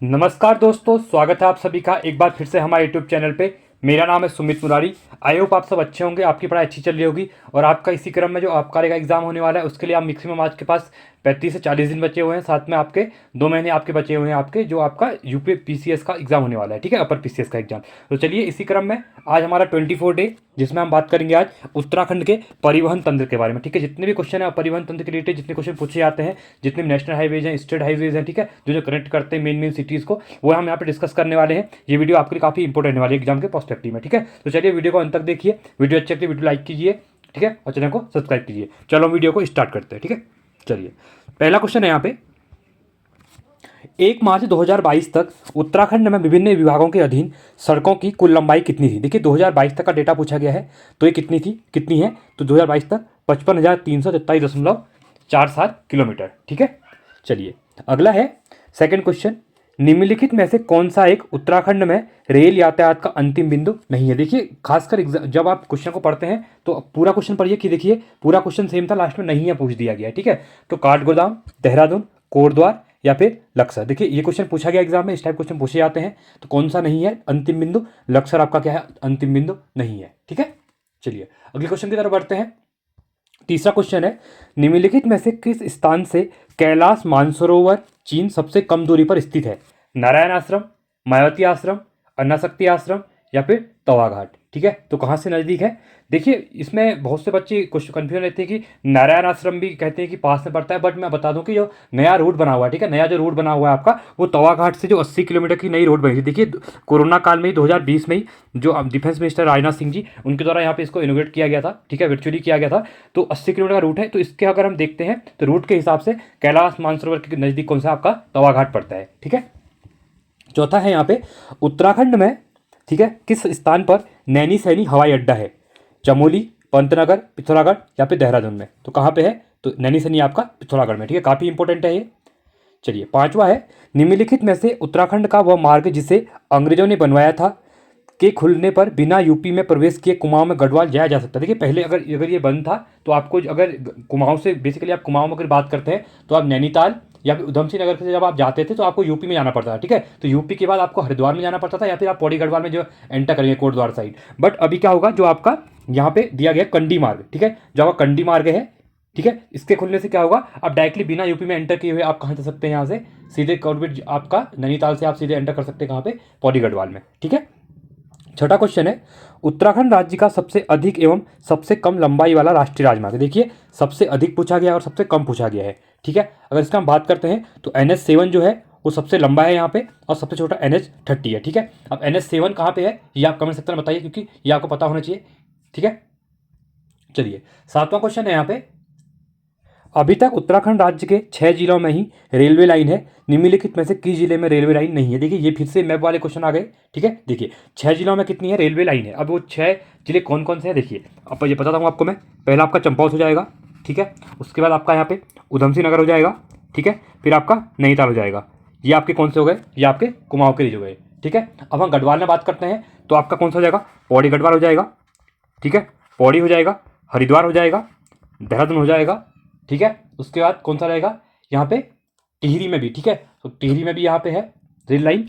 नमस्कार दोस्तों, स्वागत है आप सभी का एक बार फिर से हमारे यूट्यूब चैनल पे। मेरा नाम है सुमित मुरारी। आई होप आप सब अच्छे होंगे, आपकी पढ़ाई अच्छी चल रही होगी और आपका इसी क्रम में जो आबकारी का एग्जाम होने वाला है उसके लिए आप मैक्सिमम आज के पास 35 से 40 दिन बचे हुए हैं। साथ में आपके 2 महीने आपके बचे हुए हैं, आपके जो आपका यूपी पीसीएस का एग्जाम होने वाला है, ठीक है, अपर पीसीएस का एग्जाम। तो चलिए इसी क्रम में आज हमारा 24 डे, जिसमें हम बात करेंगे आज उत्तराखंड के परिवहन तंत्र के बारे में, ठीक है। जितने भी क्वेश्चन है परिवहन तंत्र के रिलेटेड, जितने क्वेश्चन पूछे जाते हैं, जितने भी नेशनल हाईवेज हैं, स्टेट हाईवेज हैं, ठीक है, जो कनेक्ट करते हैं मेन सिटीज़ को, वो हम यहाँ पे डिस्कस करने वाले हैं। ये वीडियो आपके लिए काफ़ी इंपॉर्टेंट होने वाली है एग्जाम के पर्सपेक्टिव में, ठीक है। तो चलिए वीडियो को अंत तक देखिए, वीडियो अच्छी लगती है वीडियो लाइक कीजिए, ठीक है, और चैनल को सब्सक्राइब कीजिए। चलो वीडियो को स्टार्ट करते हैं, ठीक है। चलिए पहला क्वेश्चन है यहाँ पे, 1 मार्च 2022 तक उत्तराखंड में विभिन्न विभागों के अधीन सड़कों की कुल लंबाई कितनी थी। देखिए 2022 तक का डेटा पूछा गया है, तो ये कितनी है, तो 2022 तक 55,343.47 किलोमीटर, ठीक है। चलिए अगला है सेकंड क्वेश्चन, निम्नलिखित में से कौन सा एक उत्तराखंड में रेल यातायात का अंतिम बिंदु नहीं है। देखिए खासकर जब आप क्वेश्चन को पढ़ते हैं तो पूरा क्वेश्चन पढ़िए कि देखिए पूरा क्वेश्चन सेम था, लास्ट में नहीं है पूछ दिया गया है, ठीक है। तो काठगोदाम, देहरादून, कोटद्वार या फिर लक्सर। देखिए ये क्वेश्चन पूछा गया एग्जाम में, इस टाइप क्वेश्चन पूछे जाते हैं। तो कौन सा नहीं है अंतिम बिंदु, लक्सर आपका क्या है अंतिम बिंदु नहीं है, ठीक है। चलिए अगले क्वेश्चन की तरफ बढ़ते हैं। तीसरा क्वेश्चन है, निम्नलिखित में से किस स्थान से कैलाश मानसरोवर चीन सबसे कम दूरी पर स्थित है। नारायण आश्रम, मायावती आश्रम, अन्नाशक्ति आश्रम या फिर तवा घाट, ठीक है। तो कहाँ से नज़दीक है। देखिए इसमें बहुत से बच्चे क्वेश्चन कन्फ्यूजन रहते हैं कि नारायण आश्रम भी कहते हैं कि पास में पड़ता है, बट मैं बता दूं कि जो नया रूट बना हुआ है, ठीक है, नया जो रूट बना हुआ है आपका, वो तवा घाट से जो 80 किलोमीटर की नई रोड बनी थी। देखिए कोरोना काल में ही 2020 में ही जो डिफेंस मिनिस्टर राजनाथ सिंह जी, उनके द्वारा यहाँ पे इसको इनोवेट किया गया था, ठीक है, वर्चुअली किया गया था। तो 80 किलोमीटर का रूट है। तो इसके अगर हम देखते हैं तो रूट के हिसाब से कैलाश मानसरोवर के नज़दीक कौन सा आपका तवा घाट पड़ता है, ठीक है। चौथा है यहाँ पे, उत्तराखंड में, ठीक है, किस स्थान पर नैनी सैनी हवाई अड्डा है। चमोली, पंतनगर, पिथौरागढ़ या फिर देहरादून में। तो कहाँ पे है, तो नैनी सैनी आपका पिथौरागढ़ में, ठीक है, काफ़ी इंपॉर्टेंट है ये। चलिए पांचवा है, निम्नलिखित में से उत्तराखंड का वह मार्ग जिसे अंग्रेजों ने बनवाया था के खुलने पर बिना यूपी में प्रवेश किए कुमाऊं में गढ़वाल जाया जा सकता है। देखिए पहले अगर ये बंद था तो आपको अगर कुमाऊं से बेसिकली आप कुमाऊं में अगर बात करते हैं तो आप नैनीताल या फिर उधम सिंह नगर से जब आप जाते थे तो आपको यूपी में जाना पड़ता था, ठीक है। तो यूपी के बाद आपको हरिद्वार में जाना पड़ता था या फिर आप पौड़ी गढ़वाल में जो एंटर करेंगे कोटद्वार साइड। बट अभी क्या होगा, जो आपका यहाँ पे दिया गया कंडी मार्ग, ठीक है, जो आपका कंडी मार्ग है, ठीक है, इसके खुलने से क्या होगा, आप डायरेक्टली बिना यूपी में एंटर किए हुए आप कहाँ जा सकते हैं, यहाँ से सीधे कॉर्बेट आपका नैनीताल से आप सीधे एंटर कर सकते हैं कहाँ पे, पौड़ी गढ़वाल में, ठीक है। छठा क्वेश्चन है, उत्तराखंड राज्य का सबसे अधिक एवं सबसे कम लंबाई वाला राष्ट्रीय राजमार्ग। देखिए सबसे अधिक पूछा गया है और सबसे कम पूछा गया है, ठीक है। अगर इसका हम बात करते हैं तो NH7 जो है वो सबसे लंबा है यहाँ पे और सबसे छोटा NH30 है, ठीक है। अब NH7 कहाँ पे है ये आप कमेंट सेक्शन में बताइए, क्योंकि ये आपको पता होना चाहिए, ठीक है। चलिए सातवां क्वेश्चन है यहाँ पे, अभी तक उत्तराखंड राज्य के 6 जिलों में ही रेलवे लाइन है, निम्नलिखित में से किस जिले में रेलवे लाइन नहीं है। देखिए ये फिर से मैप वाले क्वेश्चन आ गए, ठीक है। देखिए 6 जिलों में कितनी है रेलवे लाइन है, अब वो 6 जिले कौन कौन से हैं देखिए, अब ये बताता हूँ आपको मैं। पहला आपका चंपावत हो जाएगा, ठीक है, उसके बाद आपका यहाँ पे उधम सिंह नगर हो जाएगा, ठीक है, फिर आपका नैनीताल हो जाएगा। ये आपके कौन से हो गए, ये आपके कुमाऊं के लिए हो गए, ठीक है। अब हम गढ़वाल में बात करते हैं तो आपका कौन सा हो जाएगा, पौड़ी गढ़वाल हो जाएगा, ठीक है, पौड़ी हो जाएगा, हरिद्वार हो जाएगा, देहरादून हो जाएगा, ठीक है। उसके बाद कौन सा रहेगा यहाँ पे, टिहरी में भी, ठीक है, तो टिहरी में भी यहाँ पे है रेल लाइन।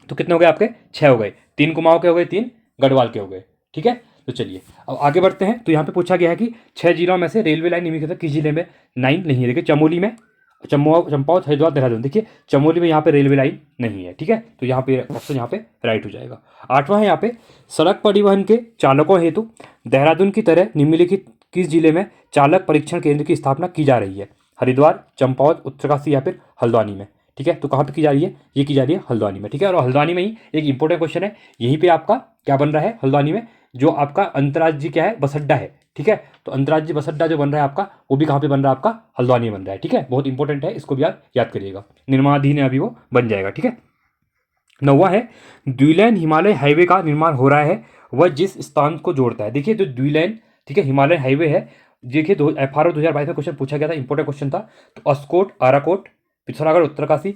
तो कितने हो गए आपके, 6 हो गए, 3 कुमाऊं के हो गए, 3 गढ़वाल के हो गए, ठीक है। तो चलिए अब आगे बढ़ते हैं। तो यहाँ पे पूछा गया है कि 6 जिलों में से रेलवे लाइन निम्नलिखित किस जिले में लाइन नहीं है। देखिए चमोली में, चंपावत, हरिद्वार, देहरादून। देखिए चमोली में यहाँ पे रेलवे लाइन नहीं है, ठीक है, तो यहाँ पे ऑप्शन यहाँ पे राइट हो जाएगा। आठवां है यहाँ पे, सड़क परिवहन के चालकों हेतु देहरादून की तरह निम्नलिखित किस जिले में चालक परीक्षण केंद्र की स्थापना की जा रही है। हरिद्वार, चंपावत, उत्तरकाशी या फिर हल्द्वानी में, ठीक है। तो कहाँ पे की जा रही है, ये की जा रही है हल्द्वानी में, ठीक है। और हल्द्वानी में ही एक इंपॉर्टेंट क्वेश्चन है, यहीं पे आपका क्या बन रहा है हल्द्वानी में, जो आपका अंतर्राज्यीय क्या है बस अड्डा है, ठीक है। तो अंतर्राज्यीय बस अड्डा जो बन रहा है आपका, वो भी कहाँ पे बन रहा है आपका, हल्द्वानी में बन रहा है, ठीक है। बहुत इंपॉर्टेंट है, इसको भी आप याद करिएगा, निर्माणाधीन है अभी वो, बन जाएगा, ठीक है। नौवां है, द्विलाइन हिमालय हाईवे का निर्माण हो रहा है, वह जिस स्थान को जोड़ता है। देखिए जो द्विलाइन, ठीक है, हिमालय हाईवे है, देखिए FRO 2022 में क्वेश्चन पूछा गया था, इंपॉर्टेंट क्वेश्चन था। तो अस्कोट, आराकोट, पिथौरागढ़, उत्तरकाशी,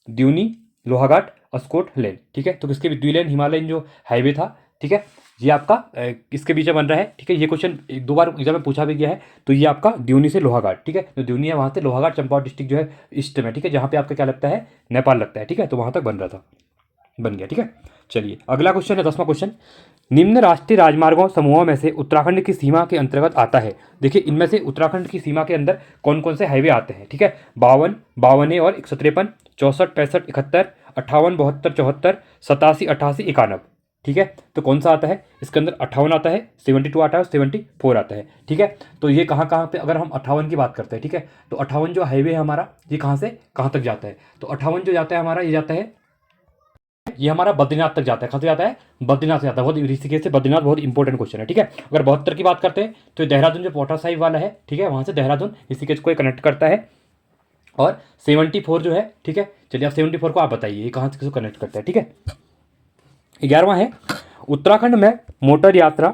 द्यूनी, लोहाघाट, अस्कोट लेन, ठीक है। तो किसके भी द्विलाइन हिमालयन जो हाईवे था ठीक है। ये आपका किसके बीच में बन रहा है, ठीक है। ये क्वेश्चन एक दो बार एग्जाम में पूछा भी गया है। तो ये आपका द्यूनी से लोहाघाट, ठीक है। तो द्यूनी है वहाँ से लोहाघाट चंपावत डिस्ट्रिक्ट जो है ईस्ट में, ठीक है, जहाँ पे आपका क्या लगता है, नेपाल लगता है, ठीक है। तो वहाँ तक बन रहा था, बन गया, ठीक है। चलिए अगला क्वेश्चन है 10वां क्वेश्चन। निम्न राष्ट्रीय राजमार्गों समूहों में से उत्तराखंड की सीमा के अंतर्गत आता है। देखिए इनमें से उत्तराखंड की सीमा के अंदर कौन कौन से हाईवे आते हैं, ठीक है। 52, 52A और 153, 64, 65, 71, 58, 72, 74, 87, 88, 91, ठीक है। तो कौन सा आता है इसके अंदर, 58 आता है, 72 आता है और 74 आता है, ठीक है। तो ये कहाँ कहाँ पे, अगर हम 58 की बात करते हैं, ठीक है, तो 58 जो हाईवे है हमारा, ये कहाँ से कहाँ तक जाता है, तो 58 जो जाता है हमारा, ये जाता है, ये हमारा बद्रीनाथ तक जाता है। कहाँ से जाता है, बद्रीनाथ से जाता है। बहुत ऋषिकेश से बद्रीनाथ बहुत इंपॉर्टेंट क्वेश्चन है, ठीक है। अगर 72 की बात करते हैं तो देहरादून जो पोटा साहिब वाला है, ठीक है, वहाँ से देहरादून ऋषिकेश को कनेक्ट करता है। और 74 जो है, ठीक है, चलिए आप 74 को आप बताइए ये कहाँ से किसको कनेक्ट करता है, ठीक है। 11वां है, उत्तराखंड में मोटर यात्रा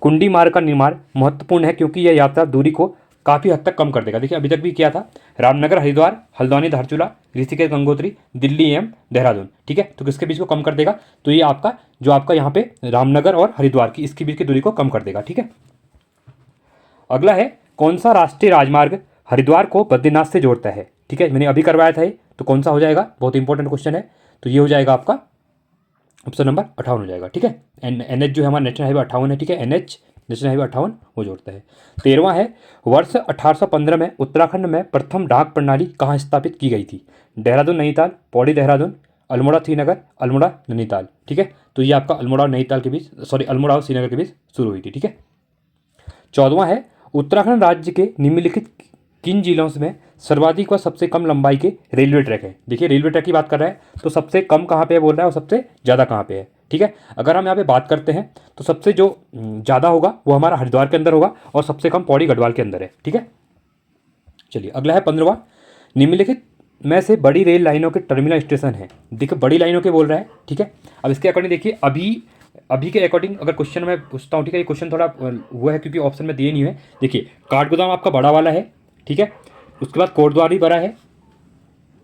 कुंडी मार्ग का निर्माण महत्वपूर्ण है क्योंकि यह यात्रा दूरी को काफ़ी हद तक कम कर देगा। देखिए अभी तक भी किया था, रामनगर हरिद्वार, हल्द्वानी धारचूला, ऋषिकेश गंगोत्री, दिल्ली एम देहरादून, ठीक है। तो किसके बीच को कम कर देगा, तो ये आपका जो आपका यहाँ पे रामनगर और हरिद्वार की इसके बीच की दूरी को कम कर देगा, ठीक है। अगला है, कौन सा राष्ट्रीय राजमार्ग हरिद्वार को बद्रीनाथ से जोड़ता है, ठीक है। मैंने अभी करवाया था ये, तो कौन सा हो जाएगा, बहुत इंपॉर्टेंट क्वेश्चन है। तो ये हो जाएगा आपका ऑप्शन नंबर 58 हो जाएगा, ठीक है। एनएच जो है हमारा नेशनल हाईवे 58 है, ठीक है, एनएच नेशनल हाईवे 58 वो जोड़ता है। 13वां है, वर्ष 1815 में उत्तराखंड में प्रथम डाक प्रणाली कहाँ स्थापित की गई थी। देहरादून नैनीताल, पौड़ी देहरादून, अल्मोड़ा श्रीनगर, अल्मोड़ा नैनीताल, ठीक है। तो ये आपका अल्मोड़ा और नैनीताल के बीच, सॉरी अल्मोड़ा और श्रीनगर के बीच शुरू हुई थी, ठीक है। 14वां है, उत्तराखंड राज्य के निम्नलिखित किन जिलों में सर्वाधिक व सबसे कम लंबाई के रेलवे ट्रैक है। देखिए रेलवे ट्रैक की बात कर रहा है, तो सबसे कम कहाँ पे है बोल रहा है और सबसे ज़्यादा कहाँ पे है, ठीक है। अगर हम यहाँ पे बात करते हैं तो सबसे जो ज़्यादा होगा वो हमारा हरिद्वार के अंदर होगा और सबसे कम पौड़ी गढ़वाल के अंदर है, ठीक है। चलिए अगला है 15वां, निम्नलिखित में से बड़ी रेल लाइनों के टर्मिनल स्टेशन है। देखिए बड़ी लाइनों के बोल रहा है, ठीक है। अब इसके अकॉर्डिंग देखिए अभी के अकॉर्डिंग अगर क्वेश्चन मैं पूछता हूँ, ठीक है, ये क्वेश्चन थोड़ा हुआ है क्योंकि ऑप्शन में दिए नहीं है। देखिए काठगोदाम आपका बड़ा वाला है, ठीक है। उसके बाद कोटद्वार भी बड़ा है,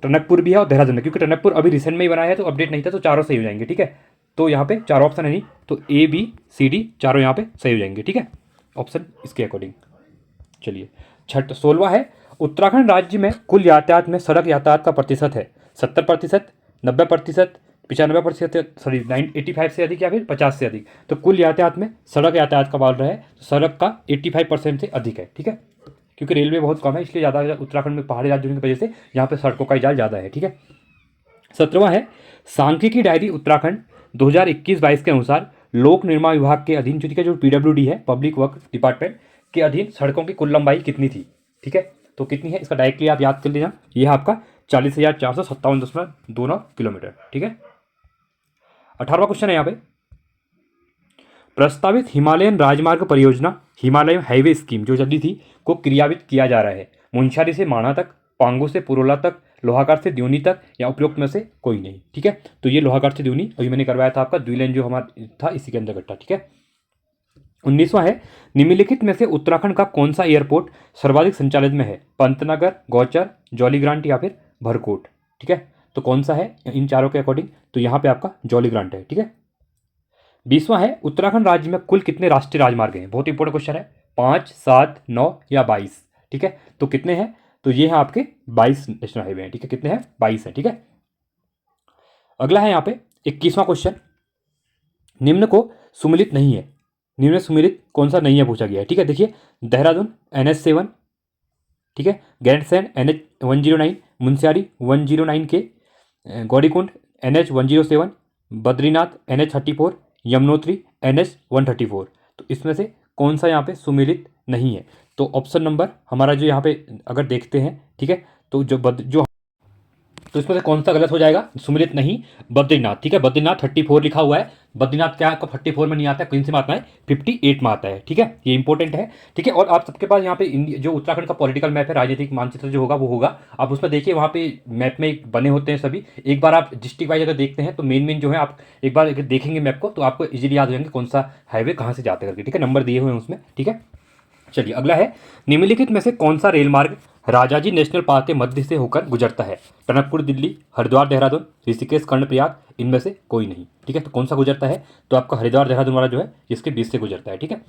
टनकपुर भी है और देहरादून है, क्योंकि टनकपुर अभी रिसेंट में ही बना है तो अपडेट नहीं था, तो चारों सही हो जाएंगे, ठीक है। तो यहाँ पे चारों ऑप्शन है नहीं, तो ABCD चारों यहाँ पे सही हो जाएंगे, ठीक है, ऑप्शन इसके अकॉर्डिंग। चलिए 16वां है, उत्तराखंड राज्य में कुल यातायात में सड़क यातायात का प्रतिशत है 70%, 90%, 95%, सॉरी 85 से अधिक या फिर 50 से अधिक। तो कुल यातायात में सड़क यातायात का बोल रहा है, तो सड़क का 85% से अधिक है, ठीक है, क्योंकि रेलवे बहुत कम है इसलिए ज़्यादा उत्तराखंड में पहाड़ी राज्य होने की वजह से यहाँ पे सड़कों का जाल ज़्यादा है, ठीक है। 17वां है, सांख्यिकी डायरी उत्तराखंड 2021-22 के अनुसार लोक निर्माण विभाग के अधीन जो PWD है, पब्लिक वर्क डिपार्टमेंट के अधीन सड़कों की कुल लंबाई कितनी थी, ठीक है। तो कितनी है इसका डायरेक्टली आप याद कर लेना, यह आपका 40,457.29 किलोमीटर, ठीक है। 18वां क्वेश्चन है यहाँ पे, प्रस्तावित हिमालयन राजमार्ग परियोजना हिमालयन हाईवे स्कीम जो चली थी को क्रियान्वित किया जा रहा है मुंशारी से माणा तक, पांगू से पुरोला तक, लोहाघाट से द्यूनी तक या उपयुक्त में से कोई नहीं, ठीक है। तो ये लोहाघाट से द्यूनी अभी मैंने करवाया था आपका द्विलेन जो हमारा था इसी के अंदर घटा, ठीक है। 19वां है, निम्नलिखित में से उत्तराखंड का कौन सा एयरपोर्ट सर्वाधिक संचालित में है, पंतनगर, गौचर, जॉलीग्रांट या फिर भरकोट, ठीक है। तो कौन सा है इन चारों के अकॉर्डिंग, तो यहाँ पे आपका जॉलीग्रांट है, ठीक है। 20वां है, उत्तराखंड राज्य में कुल कितने राष्ट्रीय राजमार्ग हैं, बहुत इंपॉर्टेंट क्वेश्चन है, 5, 7, 9 या 22, ठीक है। तो कितने हैं, तो ये हैं आपके 22 नेशनल हाईवे हैं, ठीक है, कितने हैं 22 हैं, ठीक है। अगला है यहाँ पे 21वां क्वेश्चन, निम्न को सुमिलित नहीं है, निम्न सुमिलित कौन सा नहीं है पूछा गया है, ठीक है। देखिए देहरादून NH7, ठीक है, गैरसैंण NH109, मुंस्यारी 109 के, Gaurikund NH107, Badrinath NH34, Yamunotri NH134। तो इसमें से कौन सा यहाँ पे सुमिलित नहीं है, तो ऑप्शन नंबर हमारा जो यहाँ पे अगर देखते हैं, ठीक है, तो तो इसमें से कौन सा गलत हो जाएगा, सुमिलित नहीं बद्रीनाथ, ठीक है। बद्रीनाथ 34 लिखा हुआ है, बद्रीनाथ क्या आपका 44 में नहीं आता है, कौन से में आता है 58 में आता है, ठीक है, ये इंपॉर्टेंट है, ठीक है। और आप सबके पास यहाँ पे जो उत्तराखंड का पॉलिटिकल मैप है, राजनीतिक मानचित्र जो होगा वो होगा, आप उसमें देखिए वहाँ पे मैप में बने होते हैं सभी, एक बार आप डिस्ट्रिक्ट वाइज अगर देखते हैं तो मेन जो है आप एक बार अगर देखेंगे मैप को तो आपको इजीली याद हो जाएंगे कौन सा हाईवे कहाँ से जाते करके, ठीक है, नंबर दिए हुए हैं उसमें, ठीक है। चलिए अगला है, निम्नलिखित में से कौन सा रेल मार्ग राजाजी नेशनल पार्क के मध्य से होकर गुजरता है? टनकपुर दिल्ली, हरिद्वार देहरादून, ऋषिकेश कर्णप्रयाग, इनमें से कोई नहीं। ठीक है, तो कौन सा गुजरता है? तो आपका हरिद्वार देहरादून वाला जो है इसके बीच से गुजरता है। ठीक है,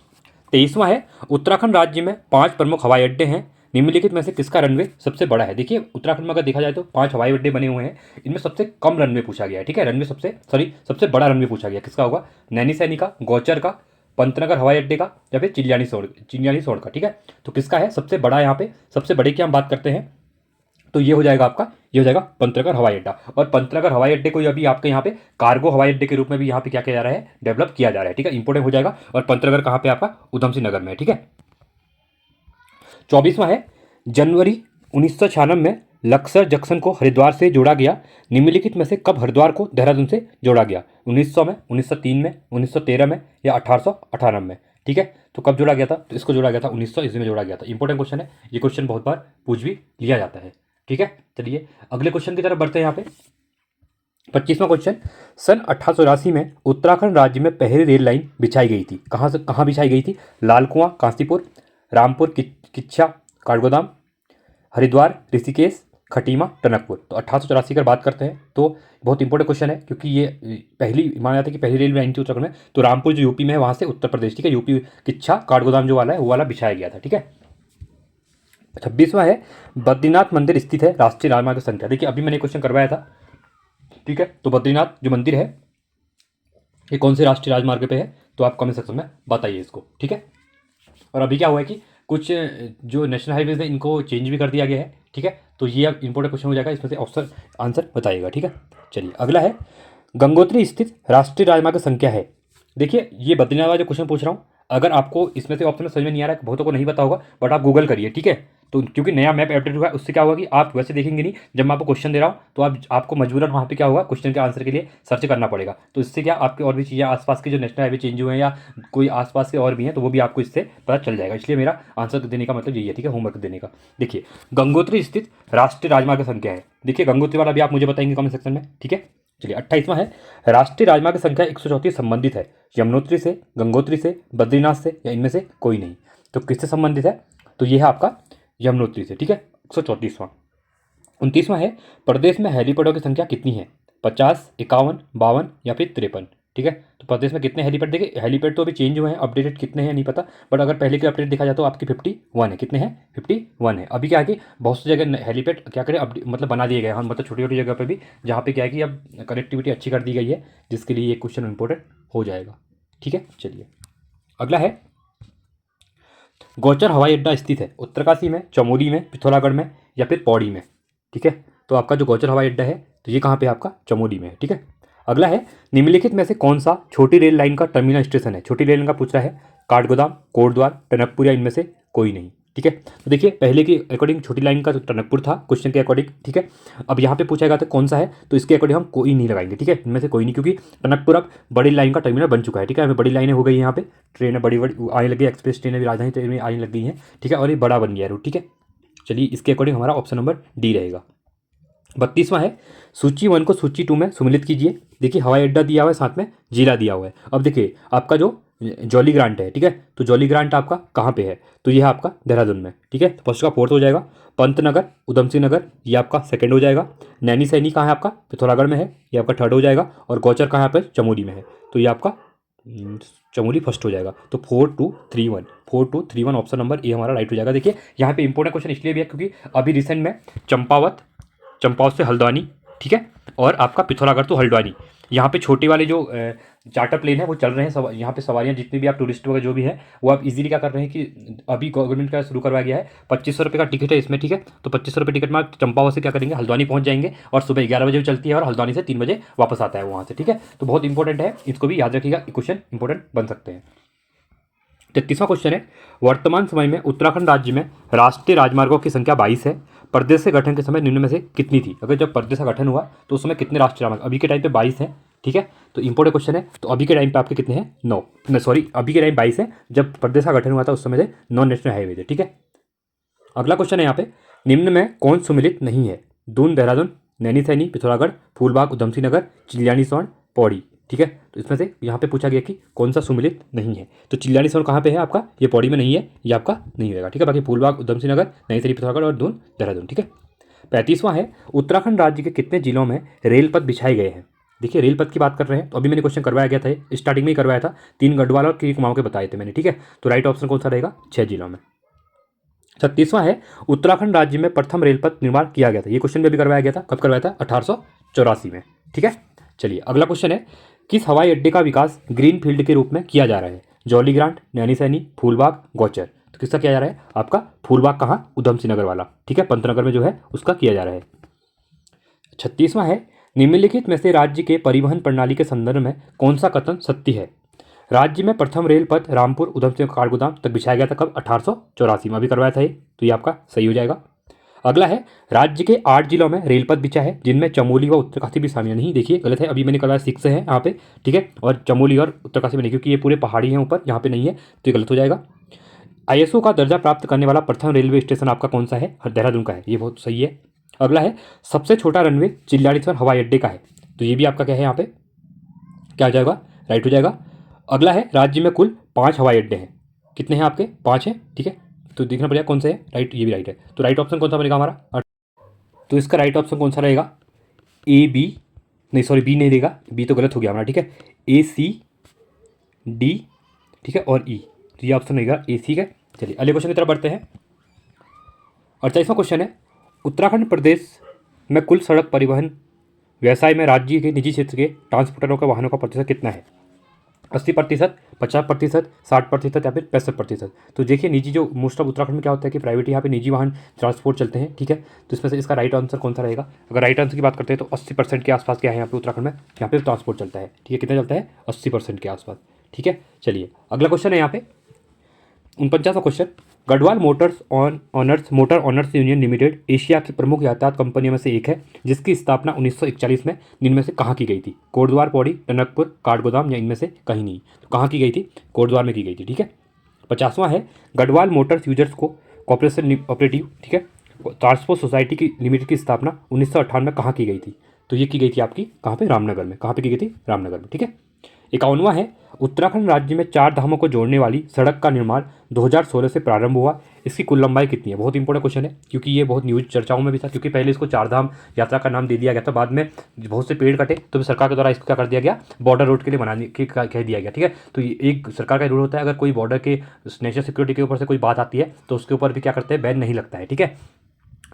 23वां है, उत्तराखंड राज्य में 5 प्रमुख हवाई अड्डे हैं, निम्नलिखित में से किसका रनवे सबसे बड़ा है? देखिए उत्तराखंड में अगर देखा जाए तो 5 हवाई अड्डे बने हुए हैं, इनमें सबसे कम रनवे पूछा गया है। ठीक है, रनवे सबसे बड़ा रनवे पूछा गया, किसका होगा? नैनीसैनी का, गौचर का, पंतनगर हवाई अड्डे का, या फिर चिन्यालीसोड़ का। ठीक है, तो किसका है सबसे बड़ा? यहाँ पे सबसे बड़े की हम बात करते हैं तो ये हो जाएगा आपका, ये हो जाएगा पंतनगर हवाई अड्डा। और पंतनगर हवाई अड्डे को अभी आपके यहाँ पे कार्गो हवाई अड्डे के रूप में भी यहाँ पे क्या किया जा रहा है? डेवलप किया जा रहा है। ठीक है, इंपोर्टेंट हो जाएगा। और पंतनगर कहाँ पे? आपका उधम सिंह नगर में है। ठीक है, 24वां है, जनवरी 1996 में लक्सर जंक्शन को हरिद्वार से जोड़ा गया, निम्नलिखित में से कब हरिद्वार को देहरादून से जोड़ा गया? 1900 में, 1903 में, 1913 में, या 1898 में? ठीक है, तो कब जोड़ा गया था? तो इसको जोड़ा गया था 1900 ईस्वी में जोड़ा गया था। इंपॉर्टेंट क्वेश्चन है, ये क्वेश्चन बहुत बार पूछ भी लिया जाता है। ठीक है, चलिए अगले क्वेश्चन की तरफ बढ़ते हैं। यहाँ पे 25वां क्वेश्चन, सन 1884 में उत्तराखंड राज्य में पहली रेल लाइन बिछाई गई थी, कहाँ से कहाँ बिछाई गई थी? लाल कुआं कांसीपुर, रामपुर किच्छा काठगोदाम, हरिद्वार ऋषिकेश, खटीमा टनकपुर। तो 1884 की बात करते हैं तो बहुत इंपॉर्टेंट क्वेश्चन है, क्योंकि ये पहली माना जाता है कि पहली रेल लाइन थी उत्तराखंड में। तो रामपुर जो यूपी में है वहाँ से उत्तर प्रदेश, ठीक है, यूपी किच्छा काठगोदाम जो वाला है वो वाला बिछाया गया था। ठीक है, 26वां है, बद्रीनाथ मंदिर स्थित है राष्ट्रीय राजमार्ग संख्या? देखिए अभी मैंने क्वेश्चन करवाया था। ठीक है, तो बद्रीनाथ जो मंदिर है ये कौन से राष्ट्रीय राजमार्ग पे है? तो आप कमेंट सेक्शन में बताइए इसको। ठीक है, और अभी क्या हुआ है कि कुछ जो नेशनल हाईवेज है इनको चेंज भी कर दिया गया है। ठीक है, तो ये अब इंपॉर्टेंट क्वेश्चन हो जाएगा, इसमें से ऑप्शन आंसर बताइएगा। ठीक है, चलिए अगला है, गंगोत्री स्थित राष्ट्रीय राजमार्ग संख्या है? देखिए ये बद्रीनाथ वाला जो क्वेश्चन पूछ रहा हूँ, अगर आपको इसमें से ऑप्शन समझ में नहीं आ रहा है, बहुतों को नहीं पता होगा, बट आप गूगल करिए। ठीक है, तो क्योंकि नया मैप अपडेट हुआ है, उससे क्या होगा कि आप वैसे देखेंगे नहीं, जब मैं आपको क्वेश्चन दे रहा हूँ तो आपको मजबूरन वहाँ पे क्या होगा, क्वेश्चन के आंसर के लिए सर्च करना पड़ेगा। तो इससे क्या आपकी और भी चीज़ें आसपास के जो नेशनल हाईवे चेंज हुए हैं या कोई आसपास के और भी हैं तो वो भी आपको इससे पता चल जाएगा। इसलिए मेरा आंसर देने का मतलब यही है। ठीक है, होमवर्क देने का। देखिए गंगोत्री स्थित राष्ट्रीय राजमार्ग संख्या है, देखिए गंगोत्री वाला भी आप मुझे बताएंगे कमेंट सेक्शन में। ठीक है, चलिए 28वां है, राष्ट्रीय राजमार्ग संख्या 134 संबंधित है यमुनोत्री से, गंगोत्री से, बद्रीनाथ से, या इनमें से कोई नहीं? तो किससे संबंधित है? तो ये है आपका यमुनोत्री से। ठीक है, 134वां। 29वां है, प्रदेश में हेलीपैडों की संख्या कितनी है? 50, 51, 52 या फिर 53? ठीक है, तो प्रदेश में कितने हेलीपैड? देखिए हेलीपैड तो अभी चेंज हुए हैं, अपडेटेड कितने हैं नहीं पता, बट अगर पहले के अपडेट देखा जाए तो आपकी 51 है। कितने हैं? 51 है। अभी क्या है कि बहुत सी जगह हेलीपैड क्या करें मतलब बना दिए गए हैं, मतलब छोटी छोटी जगह पर भी, जहाँ पे क्या है कि अब कनेक्टिविटी अच्छी कर दी गई है, जिसके लिए ये क्वेश्चन इंपॉर्टेंट हो जाएगा। ठीक है, चलिए अगला है, गौचर हवाई अड्डा स्थित है उत्तरकाशी में, चमोली में, पिथौरागढ़ में, या फिर पौड़ी में? ठीक है, तो आपका जो गौचर हवाई अड्डा है तो ये कहाँ पे आपका चमोली में है। ठीक है, अगला है, निम्नलिखित में से कौन सा छोटी रेल लाइन का टर्मिनल स्टेशन है? छोटी रेल लाइन का पूछ रहा है, काठगोदाम, कोटद्वार, टनकपुर, या इनमें से कोई नहीं? ठीक है, तो देखिए पहले के अकॉर्डिंग छोटी लाइन का तो टनकपुर था क्वेश्चन के अकॉर्डिंग। ठीक है, अब यहाँ पे पूछा गया था कौन सा है, तो इसके अकॉर्डिंग हम कोई नहीं लगाएंगे। ठीक है, इनमें से कोई नहीं, क्योंकि टनकपुर अब बड़ी लाइन का टर्मिनल बन चुका है। ठीक है, हमें बड़ी लाइनें हो गई यहाँ पे, ट्रेनें बड़ी बड़ी आने लगी, एक्सप्रेस ट्रेनें भी राजधानी ट्रेनें आने लग गई हैं। ठीक है, और ये बड़ा बन गया है रूट। ठीक है, चलिए इसके अकॉर्डिंग हमारा ऑप्शन नंबर डी रहेगा। 32वां है, सूची 1 को सूची 2 में सम्मिलित कीजिए। देखिए हवाई अड्डा दिया हुआ है, साथ में जिला दिया हुआ है। अब देखिए आपका जो जॉली ग्रांट है, ठीक है, तो जॉली ग्रांट आपका कहाँ पे है? तो ये है आपका देहरादून में। ठीक है, तो फर्स्ट का 4th हो जाएगा। पंतनगर, उधम सिंह नगर, ये आपका 2nd हो जाएगा। नैनी सैनी कहाँ है आपका? पिथौरागढ़ में है, ये आपका 3rd हो जाएगा। और गौचर कहाँ है? पे चमोली में है, तो ये आपका चमोली 1st हो जाएगा। तो 4231 ऑप्शन नंबर ए हमारा राइट हो जाएगा। देखिए यहाँ पे इंपॉर्टेंट क्वेश्चन इसलिए भी है क्योंकि अभी रिसेंट में चंपावत से हल्द्वानी, ठीक है, और आपका पिथौरागढ़ तो हल्द्वानी, यहाँ पे छोटे वाले जो चार्टर प्लेन है वो चल रहे हैं। यहाँ पे सवारियाँ जितनी भी आप टूरिस्ट वगैरह जो भी है वो आप इजीली क्या कर रहे हैं कि अभी गवर्नमेंट का शुरू करवाया गया है। 2500 रुपये का टिकट है इसमें। ठीक है, तो 2500 रुपये टिकट में आप चंपावत से क्या करेंगे, हल्द्वानी पहुँच जाएंगे, और सुबह 11 बजे चलती है और हल्द्वानी से 3 बजे वापस आता है वहाँ से। ठीक है, तो बहुत इंपॉर्टेंट है, इसको भी याद रखिएगा, क्वेश्चन इंपॉर्टेंट बन सकते हैं। 33वां क्वेश्चन है, वर्तमान समय में उत्तराखंड राज्य में राष्ट्रीय राजमार्गों की संख्या 22 है। प्रदेश के गठन के समय निम्न में से कितनी थी? अगर जब प्रदेश का गठन हुआ तो उस समय कितने राष्ट्रीय राजमार्ग? अभी के टाइम पे 22 है। ठीक है, तो इंपॉर्टेंट क्वेश्चन है। तो अभी के टाइम पे आपके कितने हैं? 9, सॉरी अभी के टाइम 22 है, जब प्रदेश का गठन हुआ था उस समय से 9 नेशनल हाईवे थे। ठीक है, अगला क्वेश्चन है यहाँ पे, निम्न में कौन सुमिलित नहीं है? दून, देहरादून, नैनी सैनी, पिथौरागढ़, फूलबाग, उधम सिंह नगर, चिलियानी, सौंड, पौड़ी। ठीक है। तो इसमें से यहाँ पे पूछा गया कि कौन सा सुमिलित नहीं है। तो चिल्लानी सोन कहाँ पे है आपका, ये पौड़ी में नहीं है, ये आपका नहीं होगा, ठीक है। बाकी फूलबाग उधम सिंह नगर, नई दिल्ली पिथौरागढ़ और दून देहरादून, ठीक है। 35वां है, उत्तराखंड राज्य के कितने जिलों में रेल पथ बिछाए गए हैं। देखिए रेल पथ की बात कर रहे हैं, तो अभी मैंने क्वेश्चन करवाया गया था, स्टार्टिंग में ही करवाया था, 3 गढ़वाल और 3 कुमाऊं के बताए थे मैंने, ठीक है। तो राइट ऑप्शन कौन सा रहेगा, 6 जिलों में। 36वां है, उत्तराखंड राज्य में प्रथम रेल पथ निर्माण किया गया था। ये क्वेश्चन भी अभी करवाया गया था, कब करवाया था, 1884 में, ठीक है। चलिए अगला क्वेश्चन है, किस हवाई अड्डे का विकास ग्रीन फील्ड के रूप में किया जा रहा है। जौलीग्रांट, नैनीसैनी, फूलबाग, गौचर। तो किसका किया जा रहा है आपका, फूलबाग कहाँ, उधम सिंह नगर वाला, ठीक है, पंतनगर में जो है उसका किया जा रहा है। 36वां है, निम्नलिखित में से राज्य के परिवहन प्रणाली के संदर्भ में कौन सा कथन सत्य है। राज्य में प्रथम रेल पथ रामपुर उधम सिंह काठगोदाम तक बिछाया गया था, कब, 1884 में, अभी करवाया था ये, तो ये आपका सही हो जाएगा। अगला है, राज्य के 8 जिलों में रेल पथ बिछा है जिनमें चमोली व उत्तरकाशी भी शामिल नहीं, देखिए गलत है, अभी मैंने करवाया 6 है यहाँ पे, ठीक है, और चमोली और उत्तरकाशी में नहीं, क्योंकि ये पूरे पहाड़ी हैं ऊपर, यहाँ पे नहीं है, तो ये गलत हो जाएगा। आईएसओ का दर्जा प्राप्त करने वाला प्रथम रेलवे स्टेशन आपका कौन सा है, देहरादून का है, ये बहुत सही है। अगला है, सबसे छोटा रनवे चिल्लाड़ीसर हवाई अड्डे का है, तो ये भी आपका क्या है, यहाँ पे क्या हो जाएगा, राइट हो जाएगा। अगला है, राज्य में कुल 5 हवाई अड्डे हैं, कितने हैं आपके, 5 हैं, ठीक है। तो देखना पड़ेगा कौन से है, राइट, ये भी राइट है। तो राइट ऑप्शन कौन सा बनेगा हमारा, तो इसका राइट ऑप्शन कौन सा रहेगा, ए बी, नहीं सॉरी बी नहीं देगा, बी तो गलत हो गया हमारा, ठीक है, ए सी डी, ठीक है, और ई, तो ये ऑप्शन रहेगा ए सी का। चलिए अगले क्वेश्चन की तरफ बढ़ते हैं। 48वां क्वेश्चन है, उत्तराखंड प्रदेश में कुल सड़क परिवहन व्यवसाय में राज्य के निजी क्षेत्र के ट्रांसपोर्टरों के वाहनों का प्रतिशत कितना है। 80%, 50%, 60% या फिर 65%। तो देखिए निजी जो मोस्ट ऑफ उत्तराखंड में क्या होता है कि प्राइवेट यहाँ पे निजी वाहन ट्रांसपोर्ट चलते हैं, ठीक है। तो इसमें से इसका राइट आंसर कौन सा रहेगा, अगर राइट आंसर की बात करते हैं तो 80% के आसपास क्या है यहाँ पे उत्तराखंड में, यहाँ पे ट्रांसपोर्ट चलता है, ठीक है, कितना चलता है, 80% के आसपास, ठीक है। चलिए अगला क्वेश्चन है यहाँ पे 49वां question, Garhwal motor owners union limited Asia की प्रमुख यातायात कंपनियों में से एक है जिसकी स्थापना 1941 में इनमें से कहाँ की गई थी। कोटद्वार, पौड़ी, टनकपुर, काठगोदाम या इनमें से कहीं नहीं। तो कहाँ की गई थी, कोटद्वार में की गई थी, ठीक है। 50वां है, गढ़वाल मोटर्स यूजर्स को कॉपरेशन ऑपरेटिव, ठीक है, ट्रांसपोर्ट सोसाइटी की लिमिटेड की स्थापना 1958 में कहाँ की गई थी। तो ये की गई थी आपकी कहाँ पे, रामनगर में। कहाँ पे की गई थी, रामनगर में, ठीक है। 51वां है, उत्तराखंड राज्य में 4 धामों को जोड़ने वाली सड़क का निर्माण 2016 से प्रारंभ हुआ, इसकी कुल लंबाई कितनी है। बहुत इंपॉर्टेंट क्वेश्चन है क्योंकि ये बहुत न्यूज चर्चाओं में भी था, क्योंकि पहले इसको 4 धाम यात्रा का नाम दे दिया गया था, बाद में बहुत से पेड़ कटे तो सरकार के द्वारा इसको क्या कर दिया गया, बॉर्डर रोड के लिए बनाने के कह दिया गया, ठीक है। तो ये एक सरकार का रूल होता है, अगर कोई बॉर्डर के नेशनल सिक्योरिटी के ऊपर से कोई बात आती है तो उसके ऊपर भी क्या करते हैं, बैन नहीं लगता है, ठीक है।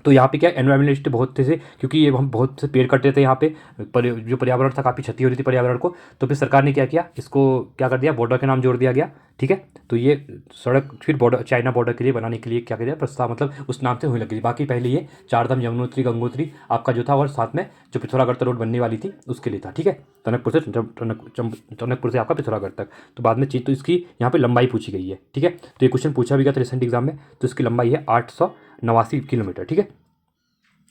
तो यहाँ पे क्या एनवायरमेंटलिस्ट बहुत थे, क्योंकि ये हम बहुत से पेड़ कटते थे यहाँ पे, जो पर्यावरण था काफ़ी क्षति हो रही थी पर्यावरण को, तो फिर सरकार ने क्या किया, इसको क्या कर दिया, बॉर्डर के नाम जोड़ दिया गया, ठीक है। तो ये सड़क फिर बॉर्डर चाइना बॉर्डर के लिए बनाने के लिए क्या कर दिया प्रस्ताव, मतलब उस नाम से होने लगी। बाकी पहले ये 4 धाम यमुनोत्री गंगोत्री आपका जो था, और साथ में जो पिथौरागढ़ तक रोड बनने वाली थी उसके लिए था, ठीक है, टनकपुर से आपका पिथौरागढ़ तक। तो बाद में चीज तो इसकी यहाँ पे लंबाई पूछी गई है, ठीक है। तो ये क्वेश्चन पूछा भी गया था रिसेंट एग्जाम में, तो इसकी लंबाई है 889 किलोमीटर, ठीक है।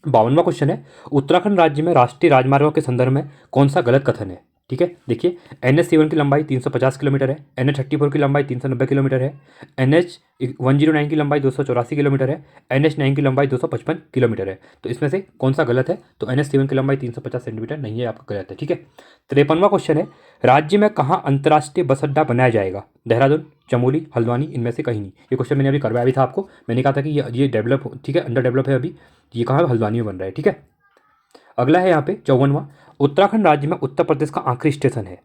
52वां क्वेश्चन है, उत्तराखंड राज्य में राष्ट्रीय राजमार्गों के संदर्भ में कौन सा गलत कथन है, ठीक है। देखिए NH7 की लंबाई 350 किलोमीटर है, NH34 की लंबाई 390 किलोमीटर है, NH109 की लंबाई 284 किलोमीटर है, NH9 की लंबाई 255 किलोमीटर है। तो इसमें से कौन सा गलत है, तो NH7 की लंबाई 350 सेंटीमीटर नहीं है, आपका गलत है, ठीक है। 53वां क्वेश्चन है, राज्य में कहाँ अंतर्राष्ट्रीय बस अड्डा बनाया जाएगा। देहरादून, चमोली, हल्द्वानी, इनमें से कहीं नहीं। ये क्वेश्चन मैंने अभी करवाया भी था आपको, मैंने कहा था कि ये डेवलप, ठीक है, अंडर डेवलप है अभी, ये कहाँ हल्द्वानी में बन रहा है, ठीक है। अगला है यहाँ पे 54वां, उत्तराखंड राज्य में उत्तर प्रदेश का आखिरी स्टेशन है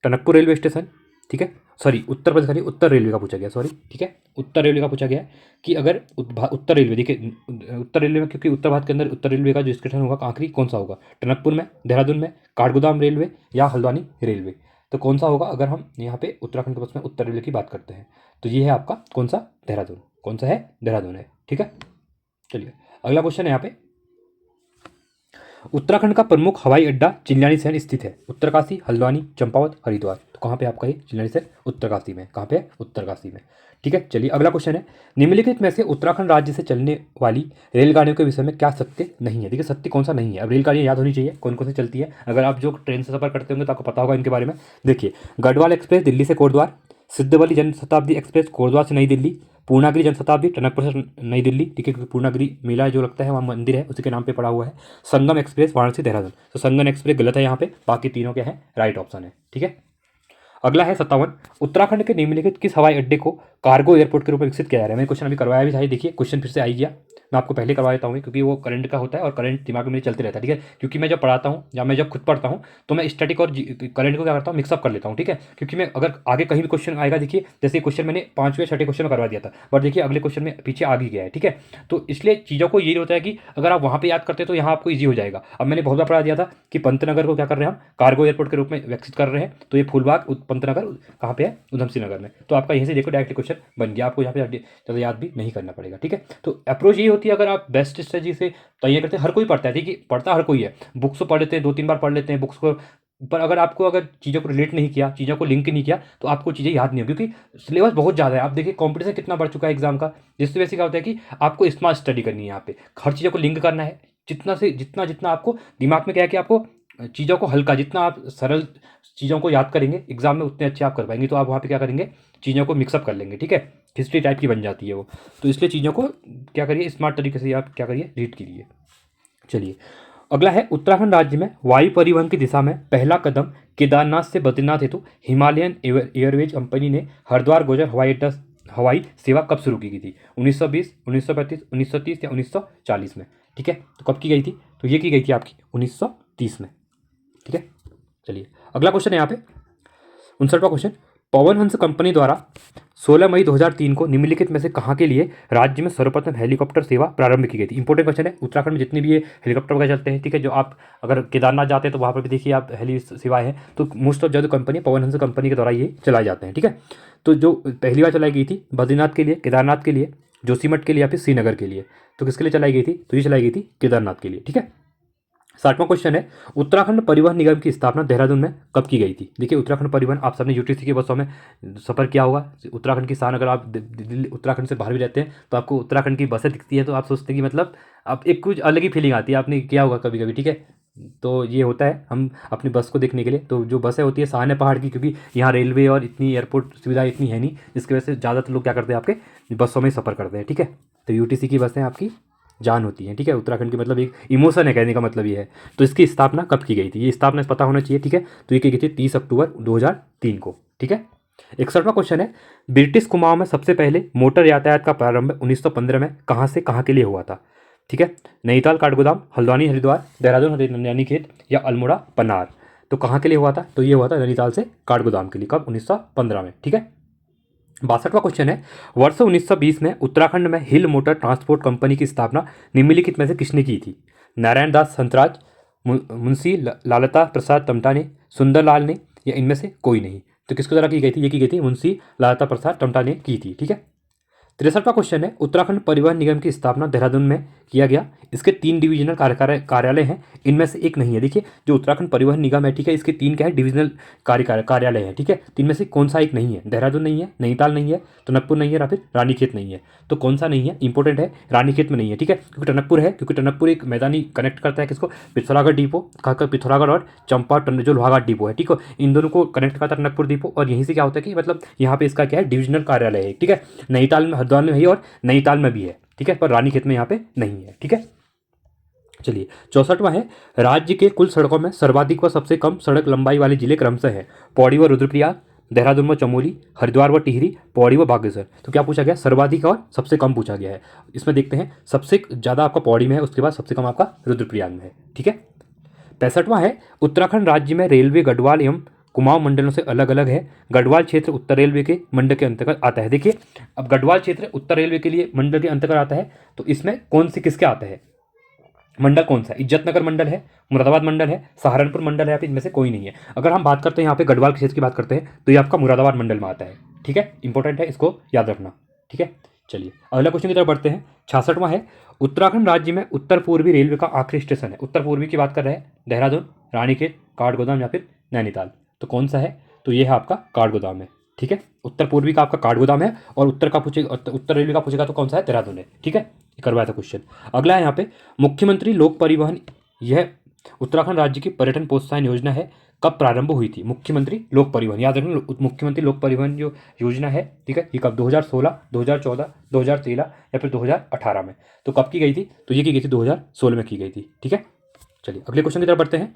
टनकपुर रेलवे स्टेशन, ठीक है। सॉरी उत्तर प्रदेश का नहीं, उत्तर रेलवे का पूछा गया, सॉरी, ठीक है, उत्तर रेलवे का पूछा गया है कि अगर उत्तर रेलवे, देखिए उत्तर रेलवे में, क्योंकि उत्तर भारत के अंदर उत्तर रेलवे का जो स्टेशन होगा आखिरी कौन सा होगा, टनकपुर में, देहरादून में, काठगोदाम रेलवे या हल्द्वानी रेलवे। तो कौन सा होगा अगर हम यहाँ पे उत्तराखंड के बस में उत्तर रेलवे की बात करते हैं, तो ये है आपका कौन सा, देहरादून, कौन सा है, देहरादून है, ठीक है। चलिए अगला क्वेश्चन है यहाँ पे, उत्तराखंड का प्रमुख हवाई अड्डा चिल्लानी शहर स्थित है, उत्तरकाशी, हल्द्वानी, चंपावत, हरिद्वार। तो कहाँ पे आपका ये चिल्लानी शहर, उत्तरकाशी में, कहाँ पे, उत्तरकाशी में, ठीक है। चलिए अगला क्वेश्चन है, निम्नलिखित में से उत्तराखंड राज्य से चलने वाली रेलगाड़ियों के विषय में क्या सत्य नहीं है। देखिए सत्य कौन सा नहीं है, अब रेलगाड़ियाँ याद होनी चाहिए कौन कौन सी चलती है, अगर आप जो ट्रेन से सफर करते होंगे तो आपको पता होगा इनके बारे में। देखिए गढ़वाल एक्सप्रेस दिल्ली से कोटद्वार, सिद्धवली जन शताब्दी एक्सप्रेस कोटद्वार से नई दिल्ली, पूर्णागिरी जनशताब्दी टनकपुर से नई दिल्ली, ठीक है, क्योंकि पूर्णागिरी मेला जो लगता है वहाँ मंदिर है उसी के नाम पे पड़ा हुआ है। संगम एक्सप्रेस वाराणसी देहरादून, तो संगम एक्सप्रेस गलत है यहाँ पे, बाकी तीनों क्या है राइट ऑप्शन है, ठीक है। अगला है 57, उत्तराखंड के निम्नलिखित किस हवाई अड्डे को कार्गो एयरपोर्ट के रूप में विकसित किया जा रहा है। मैंने क्वेश्चन अभी करवाया भी था, देखिए क्वेश्चन फिर से आई गया, मैं आपको पहले करवा देता हूँ क्योंकि वो करंट का होता है और करंट दिमाग में मेरे चलते रहता है, ठीक है। क्योंकि मैं जब पढ़ाता हूँ या मैं जब खुद पढ़ता हूँ तो मैं स्टैटिक और करंट को क्या करता हूँ मिक्सअप कर लेता हूँ, ठीक है। क्योंकि मैं अगर आगे कहीं भी क्वेश्चन आएगा, देखिए जैसे क्वेश्चन मैंने 5वें 6ठे क्वेश्चन में करवा दिया था, बट देखिए अगले क्वेश्चन में पीछे आ भी गया है, ठीक है। तो इसलिए चीज़ों को यही होता है कि अगर आप वहाँ पर याद करते तो यहाँ आपको ईजी हो जाएगा। अब मैंने बहुत बार पढ़ा दिया था कि पंतनगर को क्या कर रहे हैं हम कार्गो एयरपोर्ट के रूप में विकसित कर रहे हैं, तो ये फूलबाग पंतनगर कहाँ पे है, उधम सिंह नगर में। तो आपका यहीं से देखो डायरेक्ट क्वेश्चन बन गया, आपको यहाँ पे ज़्यादा याद भी नहीं करना पड़ेगा, ठीक है। तो अप्रोच ये होती है, अगर आप बेस्ट स्ट्रेटजी से तैयार करते हैं, हर कोई पढ़ता है, ठीक है, पढ़ता हर कोई है, बुक्स को पढ़ लेते हैं, 2-3 बार पढ़ लेते हैं बुक्स को, पर अगर आपको अगर चीज़ों को रिलेट नहीं किया, चीज़ों को लिंक नहीं किया, तो आपको चीज़ें याद नहीं हो, क्योंकि सिलेबस बहुत ज़्यादा है। आप देखिए कॉम्पिटिशन कितना बढ़ चुका है एग्जाम का, जिसकी वजह से क्या होता है कि आपको स्मार्ट स्टडी करनी है, यहाँ पे हर चीज़ों को लिंक करना है, जितना से जितना आपको दिमाग में क्या है कि आपको चीज़ों को हल्का, जितना आप सरल चीज़ों को याद करेंगे एग्जाम में उतने अच्छे आप कर पाएंगे। तो आप वहाँ पे क्या करेंगे, चीज़ों को मिक्सअप कर लेंगे, ठीक है, हिस्ट्री टाइप की बन जाती है वो। तो इसलिए चीज़ों को क्या करिए स्मार्ट तरीके से आप क्या करिए रीड कीजिए। चलिए अगला है, उत्तराखंड राज्य में वायु परिवहन की दिशा में पहला कदम केदारनाथ से बद्रीनाथ हेतु हिमालयन एयरवेज कंपनी ने हरिद्वार गोजर हवाई अड्डा हवाई सेवा कब शुरू की गई थी। 1920, 1935, 1930 या 1940 में, ठीक है। तो कब की गई थी, तो ये की गई थी आपकी 1930 में, ठीक है। चलिए अगला क्वेश्चन है यहाँ पे 59वां क्वेश्चन, पवन हंस कंपनी द्वारा 16 मई 2003 को निम्नलिखित में से कहाँ के लिए राज्य में सर्वप्रथम हेलीकॉप्टर सेवा प्रारंभ की गई थी। इंपॉर्टेंट क्वेश्चन है, उत्तराखंड में जितनी भी ये हेलीकॉप्टर वगैरह चलते हैं, ठीक है, जो आप अगर केदारनाथ जाते हैं तो वहाँ पर भी देखिए आप हेली सेवाएं हैं, तो मोस्ट ऑफ जो कंपनी पवन हंस कंपनी के द्वारा ये चलाए जाते हैं, ठीक है। तो जो पहली बार चलाई गई थी बद्रीनाथ के लिए, केदारनाथ के लिए, जोशीमठ के लिए या फिर श्रीनगर के लिए, तो किसके लिए चलाई गई थी, तो ये चलाई गई थी केदारनाथ के लिए, ठीक है। 60वां क्वेश्चन है, उत्तराखंड परिवहन निगम की स्थापना देहरादून में कब की गई थी। देखिए उत्तराखंड परिवहन, आप सबने यूटीसी की बसों में सफ़र किया होगा, उत्तराखंड की स्थान, अगर आप दिल्ली उत्तराखंड से बाहर भी रहते हैं तो आपको उत्तराखंड की बसें दिखती हैं तो आप सोचते हैं कि मतलब आप एक कुछ अलग ही फीलिंग आती है, आपने किया होगा कभी कभी, ठीक है। तो ये होता है हम अपनी बस को देखने के लिए, तो जो बसें होती है शान है पहाड़ की, क्योंकि यहाँ रेलवे और इतनी एयरपोर्ट सुविधा इतनी है नहीं, जिसकी वजह से ज़्यादातर लोग क्या करते हैं आपके बसों में सफ़र करते हैं, ठीक है। तो यूटीसी की बसें आपकी जान होती हैं, ठीक है, उत्तराखंड की मतलब एक इमोशन है, कहने का मतलब ये है। तो इसकी स्थापना कब की गई थी, ये स्थापना पता होना चाहिए, ठीक है। तो ये की गई थी 30 अक्टूबर 2003 को, ठीक है। 61वां क्वेश्चन है, ब्रिटिश कुमाऊं में सबसे पहले मोटर यातायात का प्रारंभ 1915 में कहाँ से कहाँ के लिए हुआ था, ठीक है। नैनीताल काठगोदाम, हल्द्वानी हरिद्वार, देहरादून रानीखेत या अल्मोड़ा पन्नार। तो कहाँ के लिए हुआ था, तो ये हुआ था नैनीताल से काठगोदाम के लिए, कब, 1915 में, ठीक है। 62वां क्वेश्चन है, वर्ष 1920 में उत्तराखंड में हिल मोटर ट्रांसपोर्ट कंपनी की स्थापना निम्नलिखित में से किसने की थी। नारायण दास हंसराज, मुंशी लालता प्रसाद टमटा ने, सुंदरलाल ने, या इनमें से कोई नहीं। तो किसके द्वारा की गई थी, ये की गई थी मुंशी लालता प्रसाद टमटा ने की थी, ठीक है। 63वां क्वेश्चन है, उत्तराखंड परिवहन निगम की स्थापना देहरादून में किया गया, इसके 3 डिविजनल कार्यालय हैं, इनमें से एक नहीं है। देखिए जो उत्तराखंड परिवहन निगम है, ठीक है, इसके 3 क्या है डिविजनल कार्यालय हैं, ठीक है। 3 में से कौन सा एक नहीं है, देहरादून नहीं है, नैनीताल नहीं है, टनकपुर नहीं है, या फिर रानीखेत नहीं है। तो कौन सा नहीं है, इंपॉर्टेंट है, रानीखेत में नहीं है, ठीक है, क्योंकि टनकपुर है, क्योंकि टनकपुर एक मैदानी कनेक्ट करता है किसको, पिथौरागढ़ डिपो, खाकर पिथौरागढ़ और चंपा जो लोहाघाट डिपो है, ठीक है, इन दोनों को कनेक्ट करता है टनकपुर डिपो। और यहीं से क्या होता है कि मतलब यहाँ पे इसका क्या है डिविजनल कार्यालय है, ठीक है। नैनीताल में, हरिद्वार में है और नैनीताल में भी है, ठीक है, पर रानीखेत में यहाँ पे नहीं है, ठीक है। चलिए 64वां है, राज्य के कुल सड़कों में सर्वाधिक व सबसे कम सड़क लंबाई वाले जिले क्रमशः है पौड़ी व रुद्रप्रयाग, देहरादून व चमोली, हरिद्वार व टिहरी, पौड़ी व बागेश्वर। तो क्या पूछा गया, सर्वाधिक और सबसे कम पूछा गया है। इसमें देखते हैं, सबसे ज़्यादा आपका पौड़ी में है, उसके बाद सबसे कम आपका रुद्रप्रयाग में है, ठीक है। 65वां है, उत्तराखंड राज्य में रेलवे गढ़वाल एवं कुमाऊं मंडलों से अलग अलग है। गढ़वाल क्षेत्र उत्तर रेलवे के मंडल के अंतर्गत आता है। देखिए अब गढ़वाल क्षेत्र उत्तर रेलवे के लिए मंडल के अंतर्गत आता है, तो इसमें कौन से किसके आता है, मंडल कौन सा, इज्जतनगर मंडल है, मुरादाबाद मंडल है, सहारनपुर मंडल है, या फिर इनमें से कोई नहीं है। अगर हम बात करते हैं यहाँ पे गढ़वाल क्षेत्र की बात करते हैं तो ये आपका मुरादाबाद मंडल में आता है, ठीक है, इंपॉर्टेंट है, इसको याद रखना, ठीक है। चलिए अगला क्वेश्चन की तरफ बढ़ते हैं। 66वां है, उत्तराखंड राज्य में उत्तर पूर्वी रेलवे का आखिरी स्टेशन है, उत्तर पूर्वी की बात कर रहे हैं, देहरादून, रानीखेत, काठगोदाम या फिर नैनीताल। तो कौन सा है, तो ये है आपका काठगोदाम है, ठीक है। उत्तर पूर्वी का आपका काठगोदाम है और उत्तर का पूछेगा, उत्तर रेलवे का पूछेगा तो कौन सा है, देहरादून है, ठीक है, करवाया था क्वेश्चन। अगला है यहाँ पे, मुख्यमंत्री लोक परिवहन, यह उत्तराखंड राज्य की पर्यटन प्रोत्साहन योजना है कब प्रारंभ हुई थी? मुख्यमंत्री लोक परिवहन, याद रखना मुख्यमंत्री लोक परिवहन जो योजना है, ठीक है, ये कब 2016, 2014, 2013 या फिर 2018 में? तो कब की गई थी? तो ये की गई थी 2016 में की गई थी, ठीक है। चलिए अगले क्वेश्चन की तरफ बढ़ते हैं।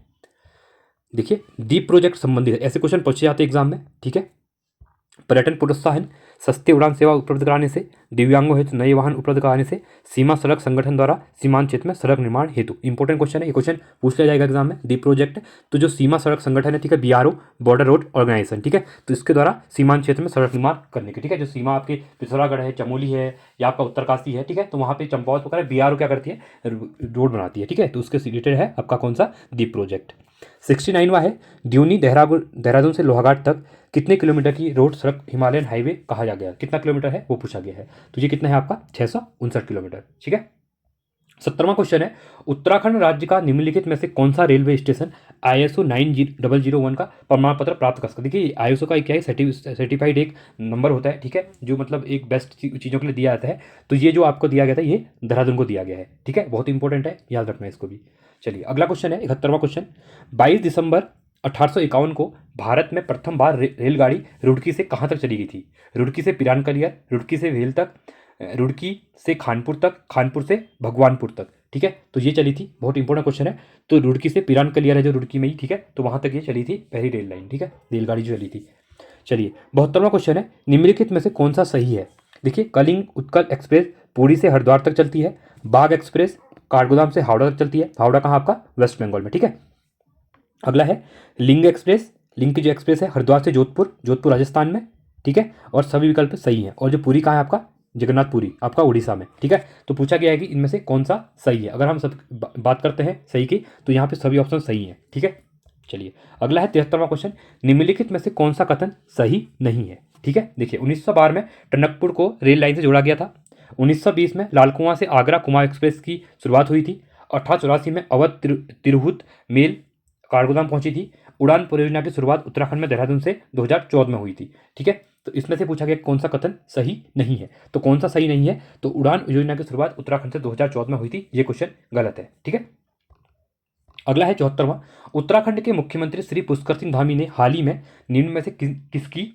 देखिए दीप प्रोजेक्ट संबंधित ऐसे क्वेश्चन पूछे जाते हैं एग्जाम में, ठीक है। पर्यटन प्रोत्साहन, सस्ते उड़ान सेवा उपलब्ध कराने से, दिव्यांगों हेतु नए वाहन उपलब्ध कराने से, सीमा सड़क संगठन द्वारा सीमांत क्षेत्र में सड़क निर्माण हेतु। इंपॉर्टेंट क्वेश्चन है, ये क्वेश्चन पूछ लिया जाएगा एग्जाम में। दीप प्रोजेक्ट, तो जो सीमा सड़क संगठन है, ठीक है, बीआरओ, बॉर्डर रोड ऑर्गेनाइजेशन, ठीक है, तो इसके द्वारा सीमांत क्षेत्र में सड़क निर्माण करने के, ठीक है, जो सीमा आपकी पिथौरागढ़ है, चमोली है या आपका उत्तरकाशी है, ठीक है, तो वहाँ पे चंपावत वगैरह बीआरओ क्या करती है, रोड बनाती है, ठीक है, तो उसके रिलेटेड है आपका कौन सा? दीप प्रोजेक्ट। 69वां है द्यूनी देहरादून से लोहाघाट तक कितने किलोमीटर की रोड सड़क हिमालयन हाईवे कहा जा गया? कितना किलोमीटर है वो पूछा गया है, तो ये कितना है आपका? 659 किलोमीटर, ठीक है। 70वां क्वेश्चन है उत्तराखंड राज्य का निम्नलिखित में से कौन सा रेलवे स्टेशन ISO 9001 का प्रमाण पत्र प्राप्त कर सकता है? देखिए ISO का क्या है, सर्टिफाइड एक नंबर होता है, ठीक है, जो मतलब एक बेस्ट चीज़ों के लिए दिया जाता है। तो ये जो आपको दिया गया था ये देहरादून को दिया गया है, ठीक है, बहुत इंपॉर्टेंट है, याद रखना है इसको भी। चलिए अगला क्वेश्चन है 71वां क्वेश्चन। 22 दिसंबर 1851 को भारत में प्रथम बार रेलगाड़ी रुड़की से कहाँ तक चली गई थी? रुड़की से पिरानकलियर, रुड़की से भेल तक, रुड़की से खानपुर तक, खानपुर से भगवानपुर तक, ठीक है, तो ये चली थी, बहुत इंपॉर्टेंट क्वेश्चन है। तो रुड़की से पिरानकलियर है जो रुड़की में ही, ठीक है, तो वहाँ तक ये चली थी पहली रेल लाइन, ठीक है, रेलगाड़ी जो चली थी। चलिए 72वां क्वेश्चन है निम्नलिखित में से कौन सा सही है? देखिए कलिंग उत्कल एक्सप्रेस पुरी से हरिद्वार तक चलती है, बाघ एक्सप्रेस काठगोदाम से हावड़ा तक चलती है, हावड़ा कहाँ आपका? वेस्ट बंगाल में, ठीक है। अगला है लिंक एक्सप्रेस, लिंक जो एक्सप्रेस है हरिद्वार से जोधपुर, जोधपुर राजस्थान में, ठीक है, और सभी विकल्प सही हैं। और जो पुरी कहाँ है आपका? जगन्नाथपुरी आपका उड़ीसा में, ठीक है। तो पूछा गया है कि इनमें से कौन सा सही है। अगर हम सब बात करते हैं सही की, तो यहाँ पे सभी ऑप्शन सही हैं, ठीक है। चलिए अगला है 73वां क्वेश्चन। निम्नलिखित में से कौन सा कथन सही नहीं है? ठीक है, देखिए 1912 में टनकपुर को रेल लाइन से जोड़ा गया था। 1920 में लालकुआं से आगरा कुमाऊं एक्सप्रेस की शुरुआत हुई थी। 1884 में अवध तिरहुत मेल काठगोदाम पहुंची थी। उड़ान परियोजना की शुरुआत उत्तराखंड में देहरादून से 2014 में हुई थी, ठीक है। तो इसमें से पूछा गया कौन सा कथन सही नहीं है, तो कौन सा सही नहीं है? तो उड़ान योजना की शुरुआत उत्तराखंड से 2014 में हुई थी, ये क्वेश्चन गलत है, ठीक है। अगला है 74वां। उत्तराखंड के मुख्यमंत्री श्री पुष्कर सिंह धामी ने हाल ही में निम्न में से किसकी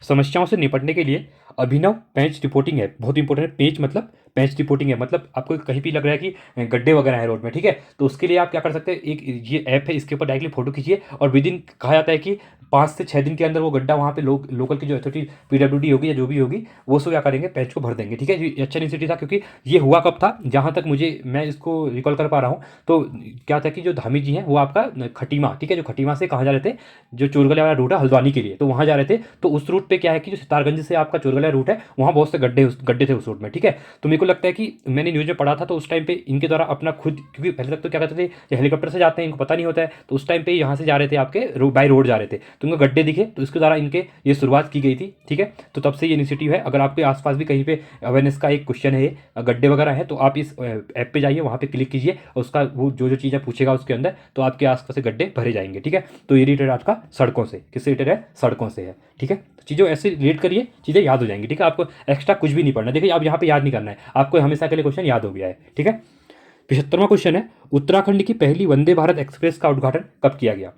समस्याओं से निपटने के लिए अभिनव पेंच रिपोर्टिंग ऐप, बहुत इंपॉर्टेंट है, पेंच मतलब पेंच रिपोर्टिंग है, मतलब आपको कहीं भी लग रहा है कि गड्ढे वगैरह है रोड में, ठीक है, तो उसके लिए आप क्या कर सकते हैं, एक ये ऐप है, इसके ऊपर डायरेक्टली फोटो खींचिए और विद इन कहा जाता है कि 5 से 6 दिन के अंदर वो गड्ढा वहाँ पे लोकल की जो अथॉरिटी PWD होगी या जो भी होगी वो सब क्या करेंगे, पेंच को भर देंगे, ठीक है। ये अच्छा इनिशिएटिव था, क्योंकि ये हुआ कब था, जहाँ तक मैं इसको रिकॉल कर पा रहा हूँ, तो क्या था कि जो धामी जी हैं वो आपका खटीमा, ठीक है, जो खटीमा से कहाँ जा रहे थे, जो चोरगलिया वाला रूट है हल्द्वानी के लिए, तो वहाँ जा रहे थे। तो उस रूट पे क्या है कि जो सितारगंज से आपका चोरगलिया रूट है, वहाँ बहुत से गड्ढे थे उस रूट में, ठीक है। तो मेरे को लगता है कि मैंने न्यूज़ में पढ़ा था, तो उस टाइम पे इनके द्वारा अपना खुद, क्योंकि पहले तक तो क्या करते थे ये हेलीकॉप्टर से जाते हैं, इनको पता नहीं होता है, तो उस टाइम पे यहाँ से जा रहे थे आपके बाई रोड जा रहे थे, तो उनको गड्ढे दिखे, तो इसके द्वारा इनके ये शुरुआत की गई थी, ठीक है। तो तब से ये इनिशिएटिव है। अगर आपके आसपास भी कहीं पे अवेयरनेस का एक क्वेश्चन है, गड्ढे वगैरह है, तो आप इस ऐप पे जाइए, वहाँ पे क्लिक कीजिए और उसका वो जो चीज़ें पूछेगा उसके अंदर, तो आपके आसपास से गड्ढे भरे जाएंगे, ठीक है। तो ये रिलेटेड आपका सड़कों से, किससे रिलेटेड है? सड़कों से है, ठीक है। तो चीज़ों ऐसे रिलेट करिए, चीज़ें याद हो जाएंगी, ठीक है। आपको एक्स्ट्रा कुछ भी नहीं पढ़ना, देखिए आप यहाँ पे याद नहीं करना है, आपको हमेशा के लिए क्वेश्चन याद हो गया है, ठीक है। 75वां क्वेश्चन है उत्तराखंड की पहली वंदे भारत एक्सप्रेस का उद्घाटन कब किया गया?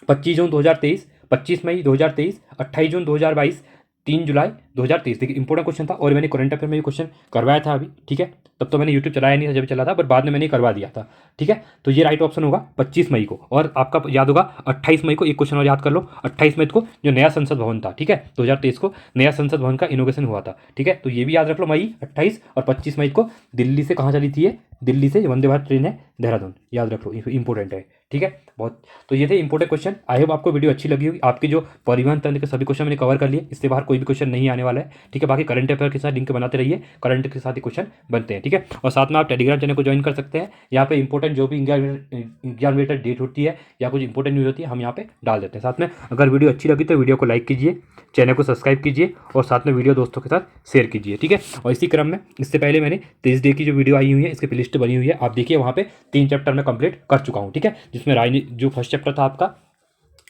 25 जून 2023, 25 मई 2023, 28 जून 2022, 3 जुलाई 2023। देखिए इंपॉर्टेंट क्वेश्चन था और मैंने करंट अफेयर में भी क्वेश्चन करवाया था अभी, ठीक है। तब तो मैंने यूट्यूब चलाया नहीं था जब चला था, बट बाद में मैंने करवा दिया था, ठीक है। तो ये राइट ऑप्शन होगा 25 मई को, और आपका याद होगा 28 मई को, एक क्वेश्चन और याद कर लो, 28 मई को जो नया संसद भवन था, ठीक है, 2023 को नया संसद भवन का इनोग्रेशन हुआ था, ठीक है। तो ये भी याद रख लो, मई 28 और 25 मई को दिल्ली से कहाँ चली थी, दिल्ली से वंदे भारत ट्रेन है देहरादून, याद रख लो, इंपॉर्टेंट है, ठीक है बहुत। तो ये थे इंपॉर्टेंट क्वेश्चन। आई होप आपको वीडियो अच्छी लगी होगी। आपके जो परिवहन तंत्र के सभी क्वेश्चन मैंने कवर कर लिए, इससे बाहर कोई भी क्वेश्चन नहीं आने वाला है, ठीक है। बाकी करंट अफेयर के साथ लिंक बनाते रहिए, करंट के साथ ही क्वेश्चन बनते हैं, ठीक है। और साथ में आप टेलीग्राम चैनल को ज्वाइन कर सकते हैं, यहाँ पे इंपॉर्टेंट जो भी एग्जाम रिलेटेड डेट होती है या कुछ इंपॉर्टेंट न्यूज़ होती है, हम यहाँ पे डाल देते हैं। साथ में अगर वीडियो अच्छी लगी तो वीडियो को लाइक कीजिए, चैनल को सब्सक्राइब कीजिए और साथ में वीडियो दोस्तों के साथ शेयर कीजिए, ठीक है। और इसी क्रम में इससे पहले मैंने 23 डे की जो वीडियो आई हुई है, इसकी प्लेलिस्ट बनी हुई है, आप देखिए, वहाँ पे 3 चैप्टर में कंप्लीट कर चुका हूँ, ठीक है। जिसमें राजनीति जो फर्स्ट चैप्टर था आपका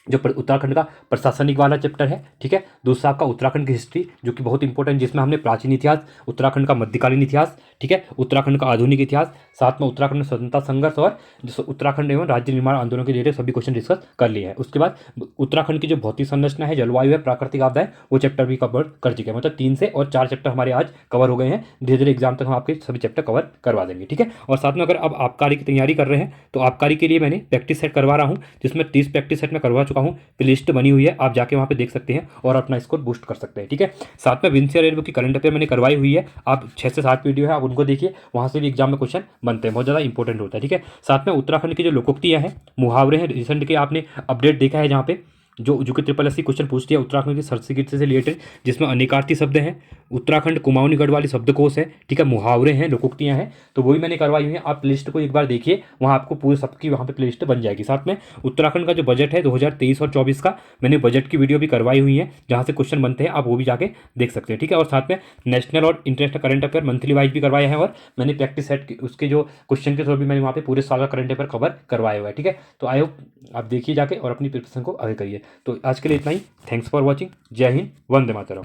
जो उत्तराखंड का प्रशासनिक वाला चैप्टर है, ठीक है। दूसरा आपका उत्तराखंड की हिस्ट्री, जो कि बहुत इंपॉर्टेंट, जिसमें हमने प्राचीन इतिहास, उत्तराखंड का मध्यकालीन इतिहास, ठीक है, उत्तराखंड का आधुनिक इतिहास, साथ में उत्तराखंड में स्वतंत्रता संघर्ष और उत्तराखंड एवं राज्य निर्माण आंदोलन के रिलेटेड सभी क्वेश्चन डिस्कस कर लिए हैं। उसके बाद उत्तराखंड की जो भौतिक संरचना है, जलवायु है, प्राकृतिक आपदाएं, वो चैप्टर भी कवर कर चुके हैं। मतलब 3 से और 4 चैप्टर हमारे आज कवर हो गए हैं। धीरे धीरे एग्जाम तक हम आपके सभी चैप्टर कवर करवा देंगे, ठीक है। और साथ में अगर अब आबकारी की तैयारी कर रहे हैं तो आबकारी के लिए मैंने प्रैक्टिस सेट करवा रहा हूँ, जिसमें 30 प्रैक्टिस सेट में करवा चुका हूँ। लिस्ट बनी हुई है, आप जाके वहाँ पे देख सकते हैं और अपना स्कोर बूस्ट कर सकते हैं, ठीक है। साथ में विंसियर रेलवे की करंट अफेयर मैंने करवाई हुई है, आप 6 से 7 वीडियो है, आप उनको देखिए, वहाँ से भी एग्जाम में क्वेश्चन बनते हैं, बहुत ज़्यादा इंपॉर्टेंट होता है, ठीक है। साथ में उत्तराखंड की जो लोकोक्तियाँ हैं, मुहावरे हैं, रिसेंट के आपने अपडेट देखा है, जहाँ पे जो कि ट्रिपल एस क्वेश्चन पूछती है उत्तराखंड की संस्कृति से रिलेटेड, जिसमें अनेकार्थी शब्द हैं, उत्तराखंड कुमाऊनी गढ़वाली शब्दकोश है, ठीक है, मुहावरे हैं, लोकोक्तियाँ हैं, तो वही मैंने करवाई हुई है। आप लिस्ट को एक बार देखिए, वहाँ आपको पूरे सबकी वहाँ पे प्लेलिस्ट बन जाएगी। साथ में उत्तराखंड का जो बजट है 2023 और 24 का, मैंने बजट की वीडियो भी करवाई हुई है, जहाँ से क्वेश्चन बनते हैं, आप वो भी जाके देख सकते हैं, ठीक है। और साथ में नेशनल और international current affair monthly wise भी करवाए हैं, और मैंने प्रैक्टिस सेट उसके जो क्वेश्चन के थ्रू भी मैंने वहाँ पे पूरे साल का करंट अफेयर कवर करवाया हुआ है, ठीक है। तो आई होप आप देखिए जाके और अपनी प्रिपरेशन को आगे करिए। तो आज के लिए इतना ही। Thanks for watching. जय हिंद, वंदे मातरम।